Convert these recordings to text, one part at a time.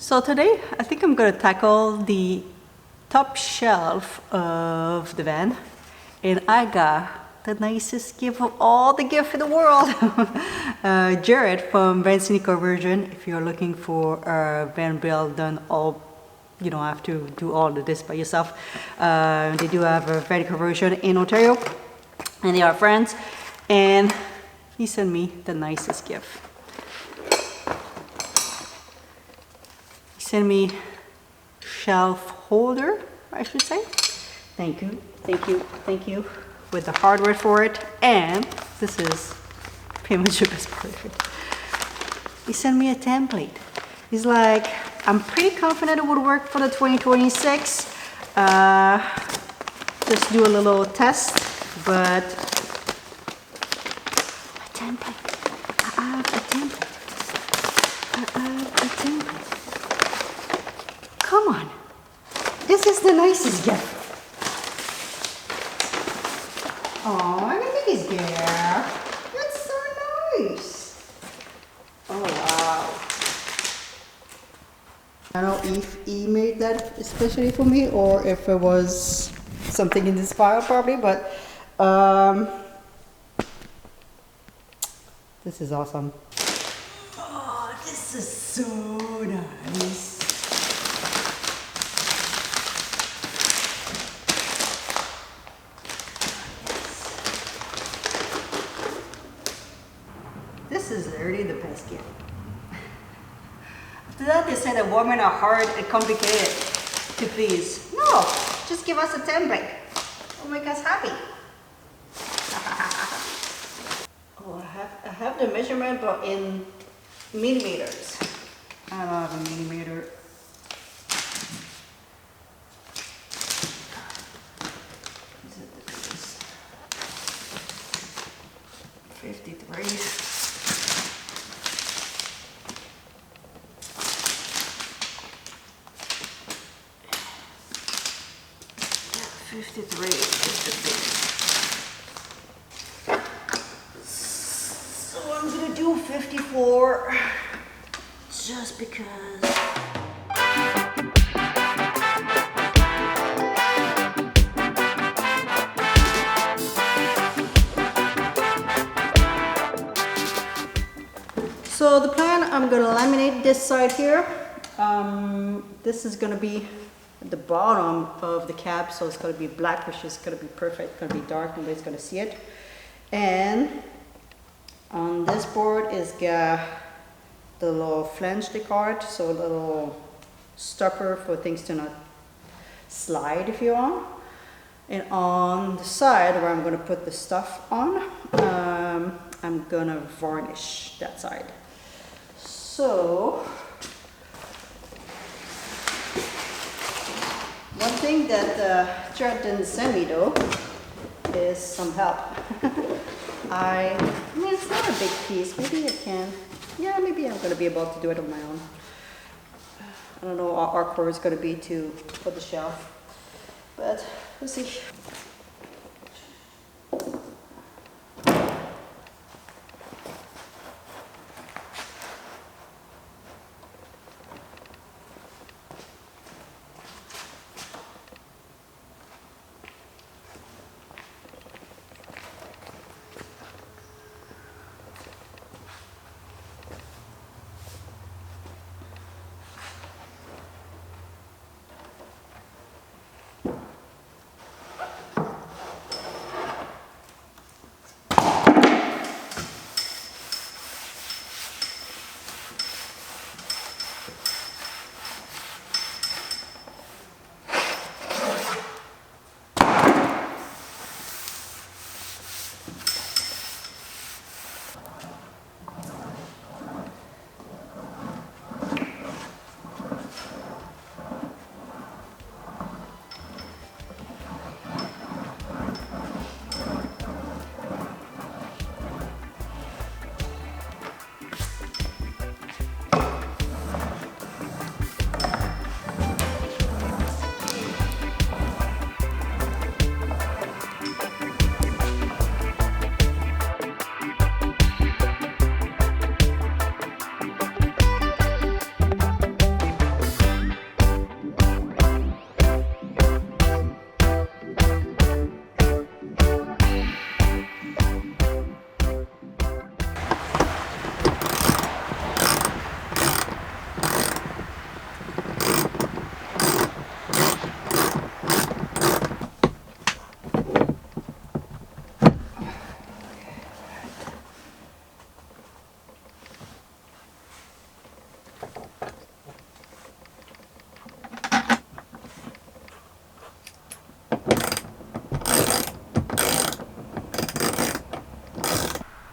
So today I think I'm going to tackle the top shelf of the van, and I got the nicest gift of all the gifts in the world. Jared from Van City Conversion. If you're looking for a van build done all, you don't have to do all of this by yourself. They do have a van conversion in Ontario, and they are friends. And he sent me the nicest gift. He sent me shelf holder, I should say. Thank you, thank you, thank you, with the hardware for it. And this is pretty much the best part of it. He sent me a template. He's like, I'm pretty confident it would work for the 2026. Just do a little test, but a template. I have a template. I have a template. Come on. This is the nicest gift. Oh, everything is there. That's so nice. Oh, wow. I don't know if he made that especially for me or if it was something in this file probably, but this is awesome. Oh, this is so nice. This is literally the best gift. After that, they said that women are hard and complicated to please. No, just give us a template. It'll make us happy. Oh, I have the measurement, but in millimeters. I don't have a millimeter. Is it the biggest? 53. 53 is the big. So I'm gonna do 54 just because. So the plan, I'm gonna laminate this side here. This is gonna be at the bottom of the cab, so it's going to be black, which is going to be perfect. It's going to be dark, nobody's going to see it. And on this board is got the little flange decard, so a little stopper for things to not slide if you want. And on the side where I'm going to put the stuff on, I'm going to varnish that side. So one thing that Jared didn't send me though is some help. I mean, it's not a big piece. Maybe I can. Yeah, maybe I'm going to be able to do it on my own. I don't know how awkward it's going to be to put the shelf, but we'll see.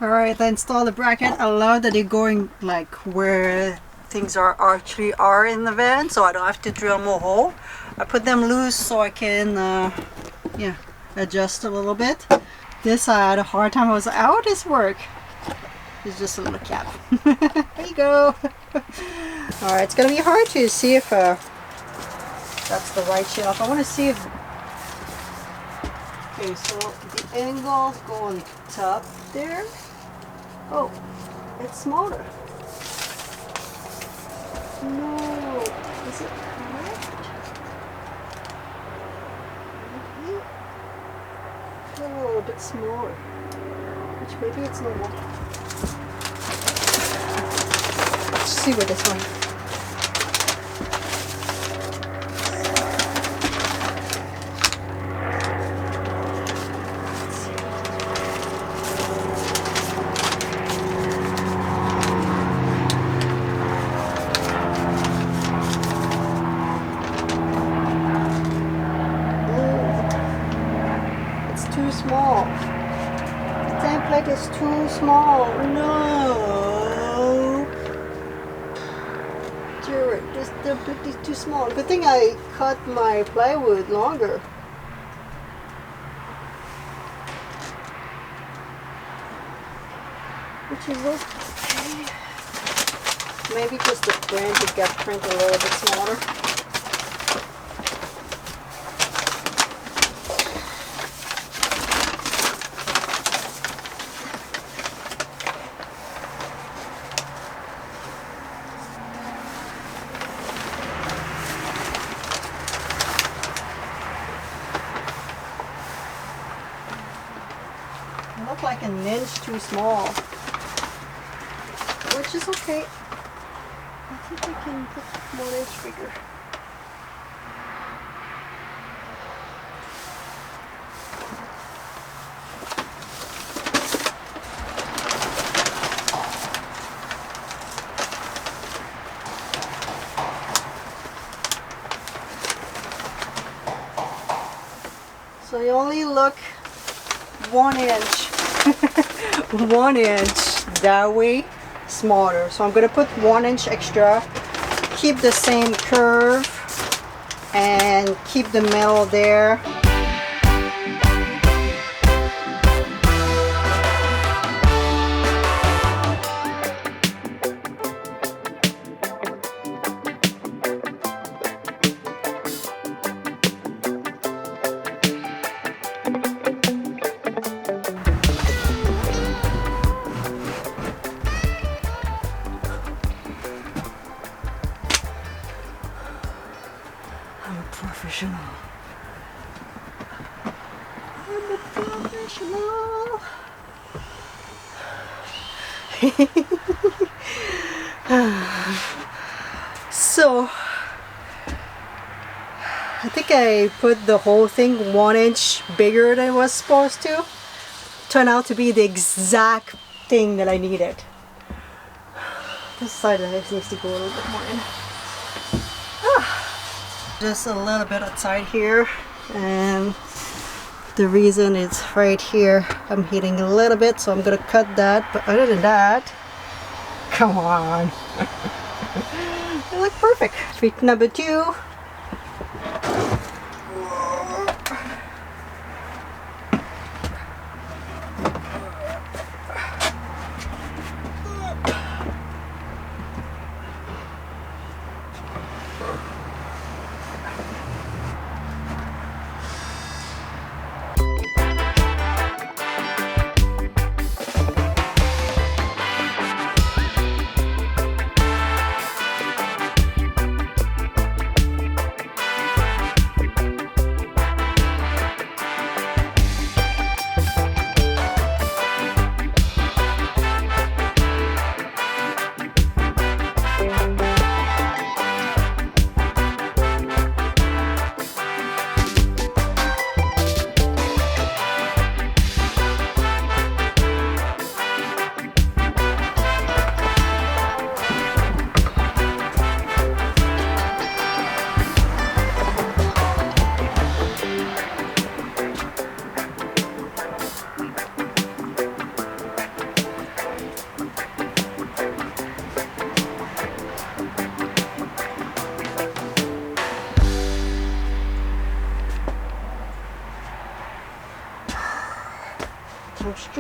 Alright, I installed the bracket. I love that they're going like where things actually are in the van, so I don't have to drill more hole. I put them loose so I can yeah, adjust a little bit. This I had a hard time. I was like, how would this work? It's just a little cap. There you go. Alright, it's gonna be hard to see if that's the right shelf. I want to see if... Okay, so the angles go on top there. Oh, it's smaller. No, is it correct? Maybe a little bit smaller, which maybe it's normal. Let's see with this one. Too small. The template is too small. No. Jared, this template is too small. Good thing I cut my plywood longer. Which is okay. Maybe just the print, it got printed a little bit smaller. Look like an inch too small, which is okay. I think I can put 1 inch bigger. So you only look 1 inch. 1 inch that way smaller. So I'm going to put 1 inch extra, keep the same curve, and keep the metal there. Professional. I'm a professional. So I think I put the whole thing 1 inch bigger than it was supposed to. Turned out to be the exact thing that I needed. This side of this needs to go a little bit more in. Just a little bit outside here, and the reason it's right here, I'm hitting a little bit, so I'm gonna cut that. But other than that, come on. They look perfect. Trick number 2.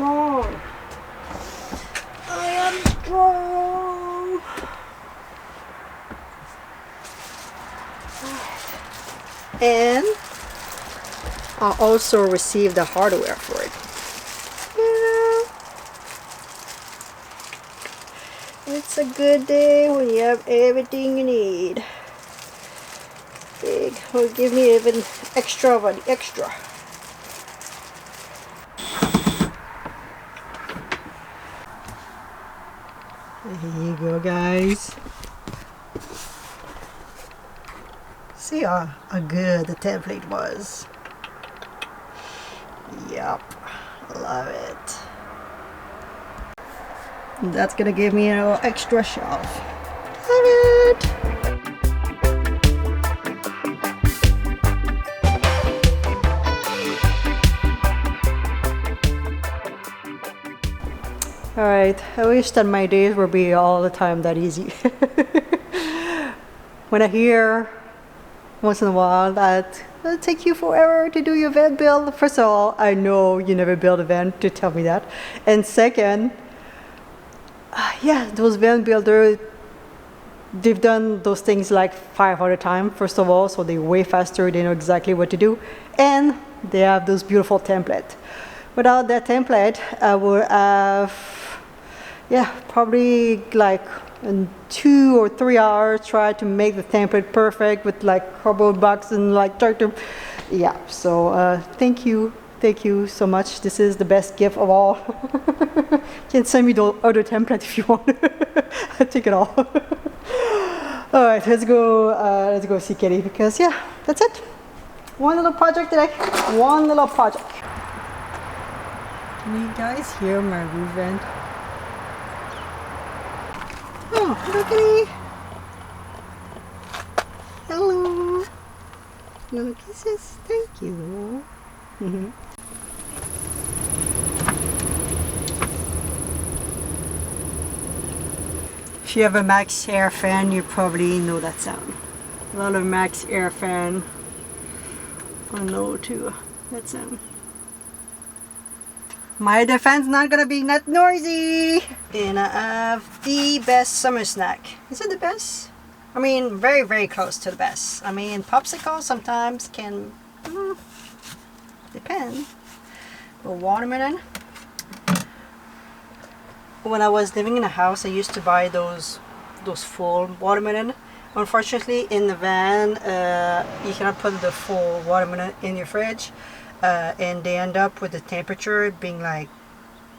strong. I am strong. And I also received the hardware for it. Yeah. It's a good day when you have everything you need. Big will give me even extra of an extra. There you go, guys. See how good the template was. Yup, love it. And that's gonna give me an extra shelf. Love it. Alright, I wish that my days would be all the time that easy. When I hear once in a while that it'll take you forever to do your van build, first of all, I know you never build a van to tell me that. And second, yeah, those van builders, they've done those things like 500 times, first of all, so they're way faster, they know exactly what to do, and they have those beautiful templates. Without that template, I would have, yeah, probably like in 2 or 3 hours try to make the template perfect with like cardboard box and like try to, yeah. So thank you so much. This is the best gift of all. You can send me the other template if you want. I'll take it all. All right, let's go see Kitty, because yeah, that's it. One little project today. One little project. Can you guys hear my roof vent? Oh, hello, Kitty. Hello. Little kisses. Thank you. If you have a Max Air fan, you probably know that sound. A lot of Max Air fan. I know too that sound. My defense not gonna be that noisy. And I have the best summer snack. Is it the best? I mean, very, very close to the best. I mean, popsicles sometimes can depend. But watermelon. When I was living in a house, I used to buy those full watermelon. Unfortunately, in the van, you cannot put the full watermelon in your fridge. And they end up with the temperature being like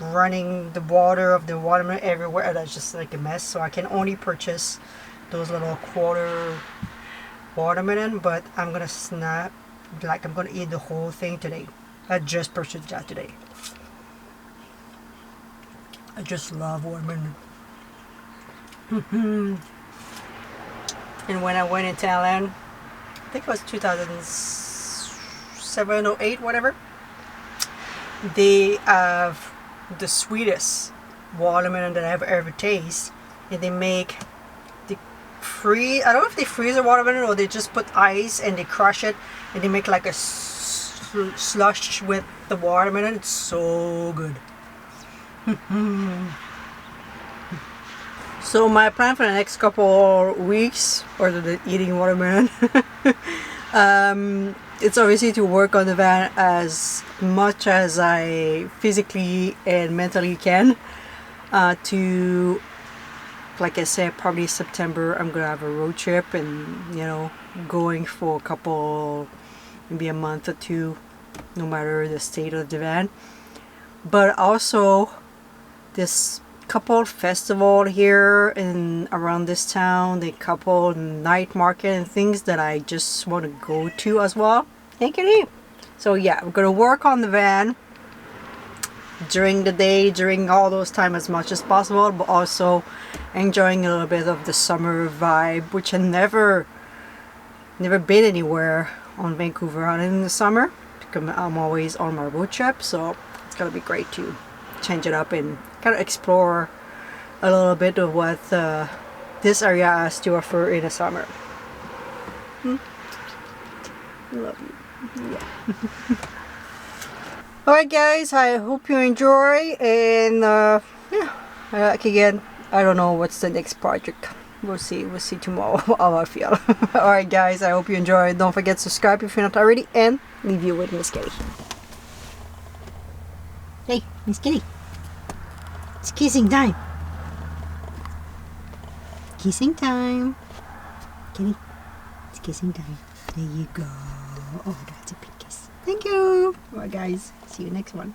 running the water of the watermelon everywhere, and that's just like a mess. So I can only purchase those little quarter watermelon, but I'm gonna snap, like I'm gonna eat the whole thing today. I just purchased that today. I just love watermelon. And when I went in Thailand, I think it was 2007 or 8, whatever, they have the sweetest watermelon that I've ever tasted. And they make I don't know if they freeze the watermelon or they just put ice and they crush it and they make like a slush with the watermelon. It's so good. So my plan for the next couple weeks, or the eating watermelon, it's obviously to work on the van as much as I physically and mentally can. To, like I said, probably September I'm gonna have a road trip, and you know, going for a couple, maybe a month or two, no matter the state of the van. But also this couple festival here in around this town, the couple night market and things that I just want to go to as well. Thank you. So yeah, I'm gonna work on the van during the day, during all those time as much as possible, but also enjoying a little bit of the summer vibe, which I never been anywhere on Vancouver Island in the summer. I'm always on my road trip, so it's gonna be great to change it up and kind of explore a little bit of what this area has to offer in the summer. Love you. Yeah. Alright guys, I hope you enjoy, and yeah, again, I don't know what's the next project. We'll see tomorrow how I feel. Alright guys, I hope you enjoy. Don't forget to subscribe if you're not already, and leave you with Miss Kitty. Hey, Miss Kitty. It's kissing time. Kissing time. Kitty, it's kissing time. There you go. Oh, that's a big kiss. Thank you. Alright guys, see you next one.